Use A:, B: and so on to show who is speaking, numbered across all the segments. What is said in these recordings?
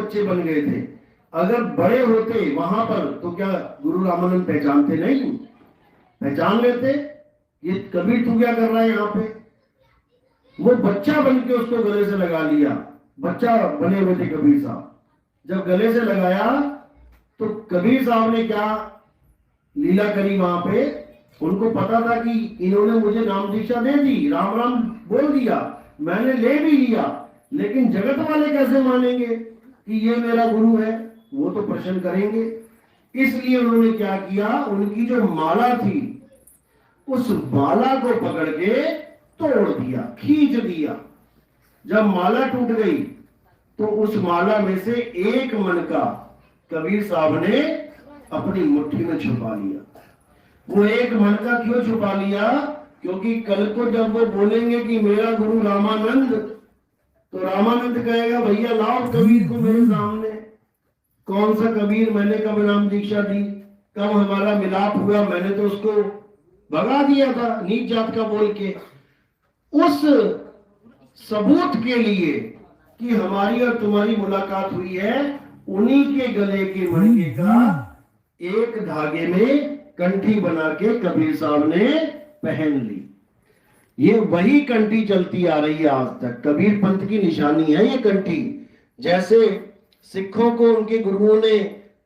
A: बच्चे बन गए थे। अगर बड़े होते वहां पर तो क्या गुरु रामानंद पहचानते नहीं? पहचान लेते। ये कबीर तू क्या कर रहा है यहाँ पे? वो बच्चा बन के उसको गले से लगा लिया। बच्चा बने हुए थे कबीर साहब। जब गले से लगाया तो कबीर साहब ने क्या लीला करी वहां पे? उनको पता था कि इन्होंने मुझे नाम दीक्षा दे दी, राम राम बोल दिया, मैंने ले भी लिया, लेकिन जगत वाले कैसे मानेंगे कि ये मेरा गुरु है? वो तो प्रश्न करेंगे। इसलिए उन्होंने क्या किया, उनकी जो माला थी उस माला को पकड़ के तोड़ दिया, खींच दिया। जब माला टूट गई तो उस माला में से एक मनका कबीर साहब ने अपनी मुट्ठी में छुपा लिया। वो एक मनका क्यों छुपा लिया? क्योंकि कल को जब वो बोलेंगे कि मेरा गुरु रामानंद, तो रामानंद कहेगा भैया लाओ कबीर को मेरे सामने। कौन सा कबीर? मैंने कब नाम दीक्षा दी? कब हमारा मिलाप हुआ? मैंने तो उसको भगा दिया था नीच जात का बोल के। उस सबूत के लिए कि हमारी और तुम्हारी मुलाकात हुई है, उन्हीं के गले के मणके का एक धागे में कंठी बना के कबीर साहब ने पहन ली। ये वही कंठी चलती आ रही है आज तक। कबीर पंथ की निशानी है ये कंठी। जैसे सिखों को उनके गुरुओं ने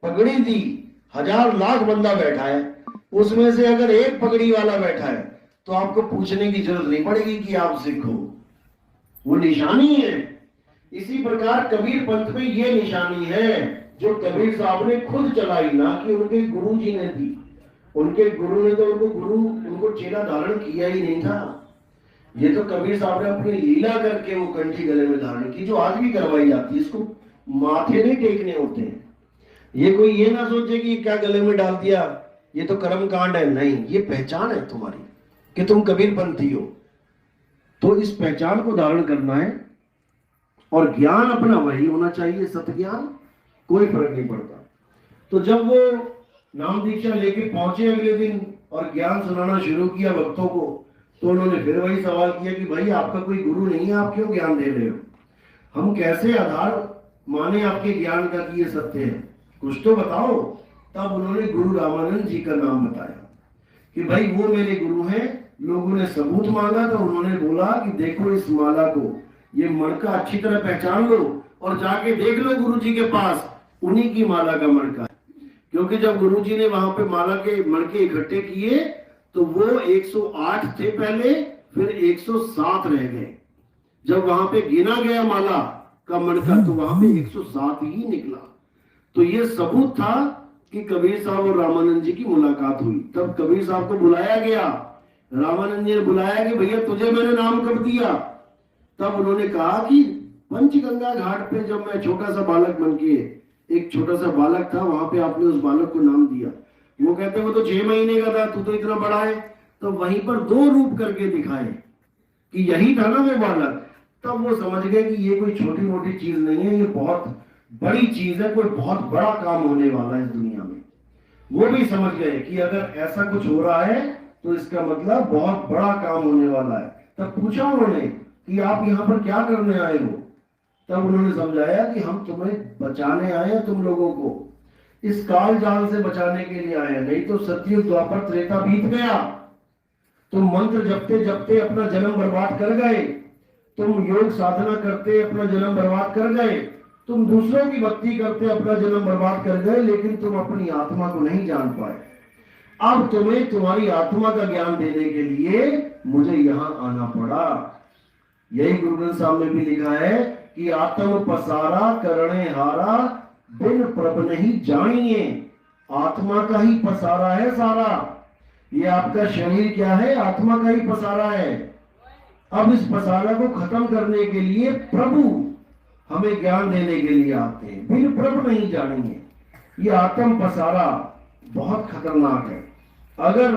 A: पगड़ी दी, हजार लाख बंदा बैठा है, उसमें से अगर एक पगड़ी वाला बैठा है तो आपको पूछने की जरूरत नहीं पड़ेगी कि आप सिख हो, वो निशानी है। इसी प्रकार कबीर पंथ में ये निशानी है जो कबीर साहब ने खुद चलाई, ना कि उनके गुरु जी ने दी। उनके गुरु ने तो उनको चेला धारण किया ही नहीं था। ये तो कबीर साहब ने अपनी लीला करके वो कंठी गले में धारण की, जो आज भी करवाई जाती है। इसको माथे नहीं टेकने होते हैं। ये कोई ये ना सोचे कि क्या गले में डाल दिया, ये तो कर्म कांड है। नहीं, ये पहचान है तुम्हारी कि तुम कबीर पंथी हो। तो इस पहचान को धारण करना है और ज्ञान अपना वही होना चाहिए, सत्य ज्ञान, कोई फर्क नहीं पड़ता। तो जब वो नाम दीक्षा लेके पहुंचे अगले दिन और ज्ञान सुनाना शुरू किया भक्तों को, तो उन्होंने फिर वही सवाल किया कि भाई आपका कोई गुरु नहीं है, आप क्यों ज्ञान दे रहे हो? हम कैसे आधार माने आपके ज्ञान का कि ये सत्य है, कुछ तो बताओ। तब उन्होंने गुरु रामानंद जी का नाम बताया कि भाई वो मेरे गुरु हैं। लोगों ने सबूत मांगा तो उन्होंने बोला कि देखो इस माला को, ये मणका अच्छी तरह पहचान लो और जाके देख लो गुरु जी के पास, उन्हीं की माला का मणका है। क्योंकि जब गुरु जी ने वहां पे माला के मणके इकट्ठे किए तो वो 108 थे पहले, फिर 107 रह गए। जब वहां पे गिना गया माला का मणका तो वहां पे 107 ही निकला। तो ये सबूत था कि कबीर साहब और रामानंद जी की मुलाकात हुई। तब कबीर साहब को बुलाया गया, रामानंद जी ने बुलाया कि भैया तुझे मैंने नाम कब दिया? तब उन्होंने कहा कि पंचगंगा घाट पे जब मैं छोटा सा बालक बन के, एक छोटा सा बालक था, वहां पे आपने उस बालक को नाम दिया। वो कहते वो तो 6 महीने का था, तू तो इतना बड़ा है। तो वहीं पर 2 रूप करके दिखाए कि यही था ना वो बालक। तब वो समझ गए कि ये कोई छोटी मोटी चीज नहीं है, ये बहुत बड़ी चीज है, कोई बहुत बड़ा काम होने वाला है इस दुनिया में। वो भी समझ गए कि अगर ऐसा कुछ हो रहा है तो इसका मतलब बहुत बड़ा काम होने वाला है। तब पूछा उन्होंने कि आप यहाँ पर क्या करने आए हो? तब उन्होंने समझाया कि हम तुम्हें बचाने आए हैं, तुम लोगों को इस काल जाल से बचाने के लिए आए हैं। नहीं तो सतयुग द्वापर त्रेता बीत गया, तुम मंत्र जपते जपते अपना जन्म बर्बाद कर गए, तुम योग साधना करते अपना जन्म बर्बाद कर गए, तुम दूसरों की भक्ति करते अपना जन्म बर्बाद कर गए, लेकिन तुम अपनी आत्मा को नहीं जान पाए। अब तुम्हें तुम्हारी आत्मा का ज्ञान देने के लिए मुझे यहाँ आना पड़ा। यही गुरु ग्रंथ साहब में भी लिखा है कि आत्म पसारा करणे हारा, बिन प्रभ नहीं जानिए। आत्मा का ही पसारा है सारा। ये आपका शरीर क्या है? आत्मा का ही पसारा है। अब इस पसारा को खत्म करने के लिए प्रभु हमें ज्ञान देने के लिए आते हैं। बिन प्रभ नहीं जानिए, ये आत्म पसारा बहुत खतरनाक है। अगर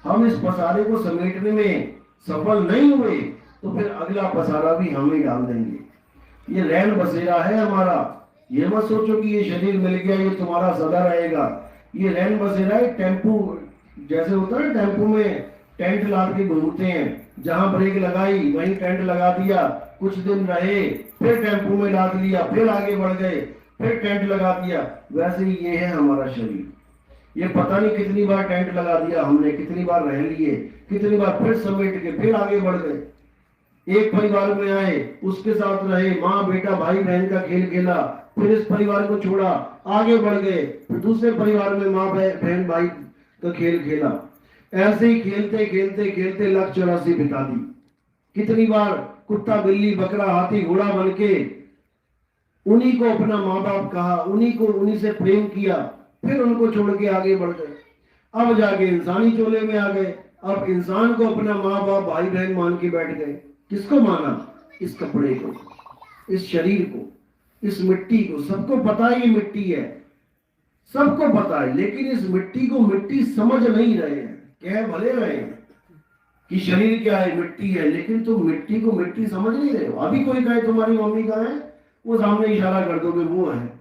A: हम इस पसारे को समेटने में सफल नहीं हुए तो फिर अगला पसारा भी हम ही डाल देंगे। ये रैन बसेरा है हमारा। ये मत सोचो कि ये शरीर मिल गया ये तुम्हारा सदा रहेगा। ये रैन बसेरा है। टेम्पू जैसे होता है, टेम्पू में टेंट लाद के घूमते हैं, जहां ब्रेक लगाई वहीं टेंट लगा दिया, कुछ दिन रहे, फिर टेम्पू में लाद लिया, फिर आगे बढ़ गए, फिर टेंट लगा दिया। वैसे ही ये है हमारा शरीर, ये पता नहीं कितनी बार टेंट लगा दिया हमने, कितनी बार रह लिए, कितनी बार फिर समेट के फिर आगे बढ़ गए। एक परिवार में आए, उसके साथ रहे, माँ बेटा भाई बहन का खेल खेला, फिर इस परिवार को छोड़ा, आगे बढ़ गए, फिर दूसरे परिवार में माँ बहन भाई का खेल खेला। ऐसे ही खेलते खेलते खेलते लाख 84 बिता दी। कितनी बार कुत्ता बिल्ली बकरा हाथी घोड़ा बन के उन्हीं को अपना माँ बाप कहा, उन्हीं से प्रेम किया, फिर उनको छोड़ के आगे बढ़ गए। अब जाके इंसानी चोले में आ गए। अब इंसान को अपना माँ बाप भाई बहन मान के बैठ गए। किसको माना? इस कपड़े को, इस शरीर को, इस मिट्टी को। सबको पता है ये मिट्टी है, सबको पता है, लेकिन इस मिट्टी को मिट्टी समझ नहीं रहे हैं। कह भले रहे हैं कि शरीर क्या है, मिट्टी है, लेकिन तुम मिट्टी को मिट्टी समझ नहीं रहे हो। अभी कोई कहे तुम्हारी मम्मी कहाँ है, वो सामने इशारा कर दोगे वो है,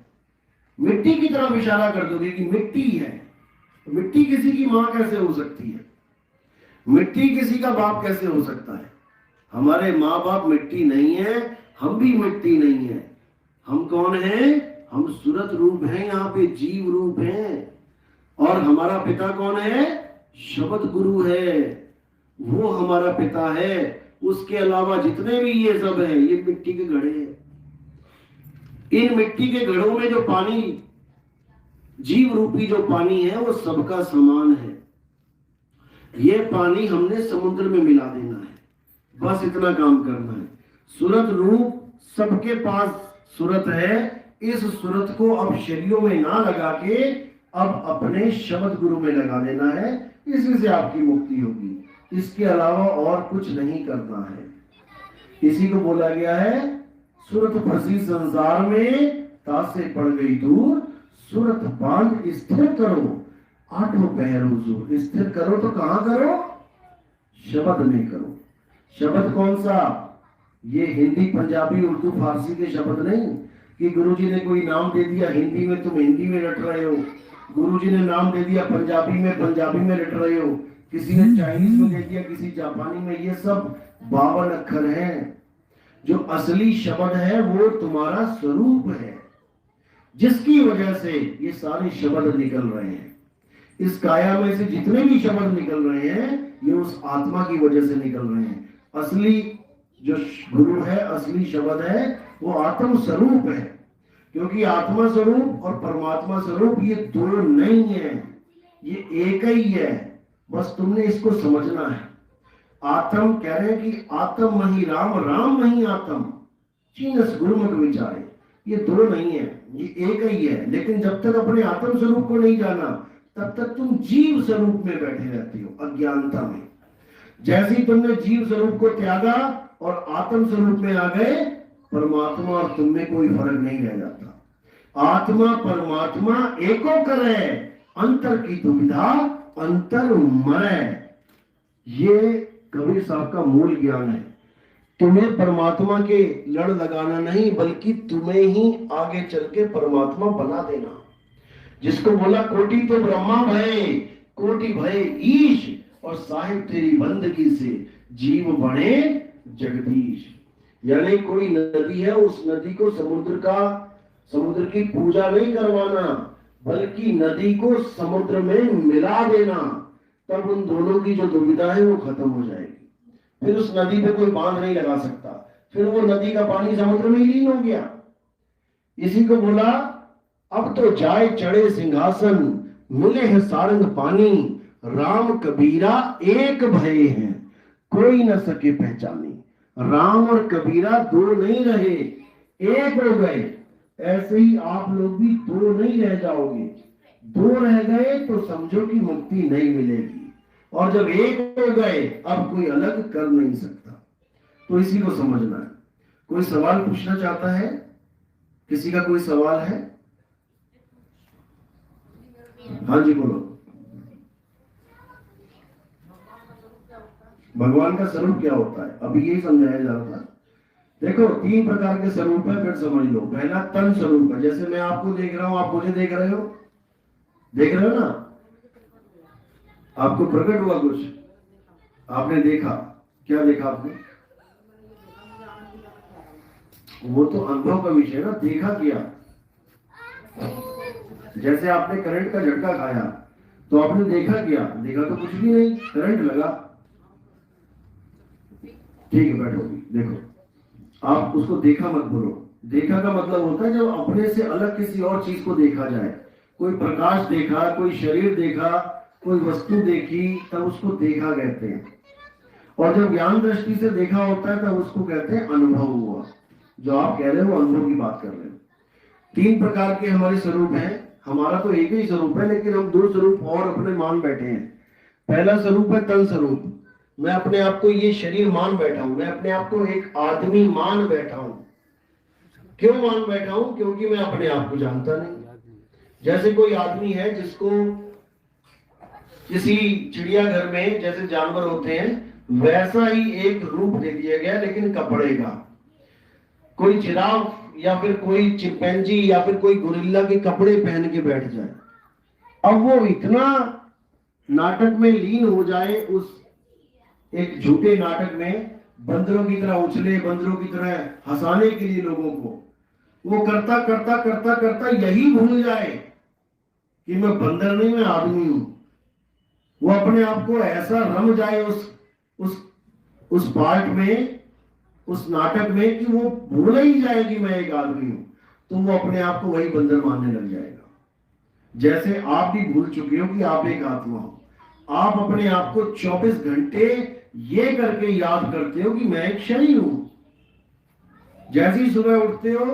A: मिट्टी की तरफ इशारा कर दोगे कि मिट्टी है। मिट्टी किसी की माँ कैसे हो सकती है? मिट्टी किसी का बाप कैसे हो सकता है? हमारे माँ बाप मिट्टी नहीं है, हम भी मिट्टी नहीं है। हम कौन हैं? हम सूरत रूप हैं, यहाँ पे जीव रूप हैं। और हमारा पिता कौन है? शब्द गुरु है, वो हमारा पिता है। उसके अलावा जितने भी ये सब है, ये मिट्टी के घड़े हैं। इन मिट्टी के घड़ों में जो पानी, जीव रूपी जो पानी है, वो सबका समान है। ये पानी हमने समुद्र में मिला देना है, बस इतना काम करना है। सूरत रूप सबके पास सूरत है। इस सूरत को अब शरीरों में ना लगा के अब अपने शब्द गुरु में लगा देना है। इसी से आपकी मुक्ति होगी, इसके अलावा और कुछ नहीं करना है। इसी को बोला गया है, सूरत फंसी संसार में, तासे पड़ गई दूर, सूरत बांध स्थिर करो, आठों पैरों जोर। स्थिर करो तो कहां करो? शब्द में करो। शब्द कौन सा? ये हिंदी पंजाबी उर्दू फारसी के शब्द नहीं कि गुरुजी ने कोई नाम दे दिया हिंदी में, तुम हिंदी में रट रहे हो। गुरुजी ने नाम दे दिया पंजाबी में रट रहे हो। किसी ने चाइनीज में दे दिया, किसी जापानी में। ये सब 52 अक्षर हैं। जो असली शब्द है वो तुम्हारा स्वरूप है, जिसकी वजह से ये सारे शब्द निकल रहे हैं। इस काया में से जितने भी शब्द निकल रहे हैं, ये उस आत्मा की वजह से निकल रहे हैं। असली जो गुरु है, असली शब्द है, वो आत्म स्वरूप है। क्योंकि आत्मा स्वरूप और परमात्मा स्वरूप ये दो नहीं है, ये एक ही है। बस तुमने इसको समझना है। आत्म कह रहे हैं कि आत्म मही राम, राम मही आत्म, चीनस गुरुमुख विचारे। ये दो नहीं है, ये एक ही है। लेकिन जब तक अपने आत्म स्वरूप को नहीं जाना, तब तक तुम जीव स्वरूप में बैठे रहते हो, अज्ञानता में। जैसे ही तुमने जीव स्वरूप को त्यागा और आत्म स्वरूप में आ गए, परमात्मा और तुम में कोई फर्क नहीं रह जाता। आत्मा परमात्मा एको करे, अंतर की दुविधा अंतर मरे। ये कबीर साहब का मूल ज्ञान है। तुम्हें परमात्मा के लड़ लगाना नहीं, बल्कि तुम्हें ही आगे चल के परमात्मा बना देना। जिसको बोला कोटि तो ब्रह्मा भय, कोटि भय ईश, और साहिब तेरी बंदगी से जीव बने जगदीश। यानी कोई नदी है, उस नदी को समुद्र की पूजा नहीं करवाना, बल्कि नदी को समुद्र में मिला देना। तब उन दोनों की जो दुविधा है वो खत्म हो जाएगी। फिर उस नदी पे कोई बांध नहीं लगा सकता, फिर वो नदी का पानी समुद्र में ही लीन हो गया। इसी को बोला, अब तो जाए चढ़े सिंहासन, मिले है सारंग पानी, राम कबीरा एक भय हैं, कोई न सके पहचानी। राम और कबीरा दो नहीं रहे, एक हो गए। ऐसे ही आप लोग भी दो नहीं रह जाओगे। दो रह गए तो समझो कि मुक्ति नहीं मिलेगी, और जब एक हो गए अब कोई अलग कर नहीं सकता। तो इसी को समझना है। कोई सवाल पूछना चाहता है? किसी का कोई सवाल है? हाँ जी बोलो। भगवान का स्वरूप क्या होता है, अभी यही समझाया जा रहा था। देखो 3 प्रकार के स्वरूप है, फिर समझ लो। पहला तन स्वरूप है, जैसे मैं आपको देख रहा हूं, आप मुझे देख रहे हो ना? आपको प्रकट हुआ कुछ, आपने देखा, क्या देखा आपने? वो तो अनुभव का विषय है ना, देखा क्या? जैसे आपने करंट का झटका खाया तो आपने देखा क्या? देखा तो कुछ भी नहीं, करंट लगा। ठीक है, बैठो। देखो, आप उसको देखा मत बोलो। देखा का मतलब होता है जब अपने से अलग किसी और चीज को देखा जाए। कोई प्रकाश देखा, कोई शरीर देखा, कोई वस्तु देखी, तब उसको देखा कहते हैं। और जब ज्ञान दृष्टि से देखा होता है तब उसको कहते हैं अनुभव हुआ। जो आप कह रहे हो अनुभव की बात कर रहे हो। 3 प्रकार के हमारे स्वरूप हैं। हमारा तो एक ही स्वरूप है, लेकिन हम 2 स्वरूप और अपने मान बैठे हैं। पहला स्वरूप है तन स्वरूप। मैं अपने आप को ये शरीर मान बैठा हूं, मैं अपने आप को एक आदमी मान बैठा हूं। क्यों मान बैठा हूं? क्योंकि मैं अपने आप को जानता नहीं। जैसे कोई आदमी है जिसको किसी चिड़ियाघर में जैसे जानवर होते हैं वैसा ही एक रूप दे दिया गया, लेकिन कपड़े का। कोई जिराफ या फिर कोई चिंपैंजी या फिर कोई गोरिल्ला के कपड़े पहन के बैठ जाए, अब वो इतना नाटक में लीन हो जाए, उस एक झूठे नाटक में बंदरों की तरह उछले, बंदरों की तरह हंसाने के लिए लोगों को, वो करता करता करता करता यही भूल जाए कि मैं बंदर नहीं, मैं आदमी हूं। वो अपने आप को ऐसा रम जाए उस पार्ट में, उस नाटक में, कि वो भूल ही जाए कि मैं एक आदमी हूं। तो वो अपने आप को वही बंदर मानने लग जाएगा। जैसे आप भी भूल चुके हो कि आप एक आत्मा हो। आप अपने आप को 24 घंटे ये करके याद करते हो कि मैं एक शरीर हूं। जैसे ही सुबह उठते हो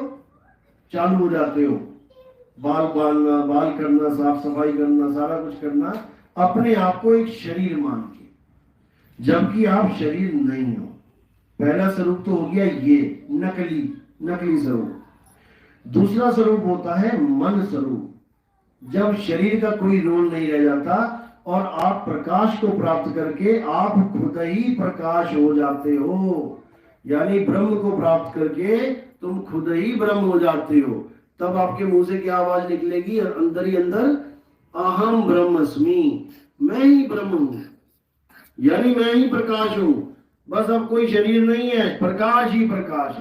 A: चालू हो जाते हो, बाल बांधना, बाल करना, साफ सफाई करना, सारा कुछ करना, अपने आप को एक शरीर मान के, जबकि आप शरीर नहीं हो। पहला स्वरूप तो हो गया ये नकली स्वरूप। दूसरा स्वरूप होता है मन स्वरूप। जब शरीर का कोई रोल नहीं रह जाता और आप प्रकाश को प्राप्त करके आप खुद ही प्रकाश हो जाते हो, यानी ब्रह्म को प्राप्त करके तुम खुद ही ब्रह्म हो जाते हो। तब आपके मुंह से क्या आवाज निकलेगी? और अंदर ही अंदर अहम ब्रह्मस्मि, मैं ही ब्रह्म हूं, यानी मैं ही प्रकाश हूं। बस अब कोई शरीर नहीं है, प्रकाश ही प्रकाश है।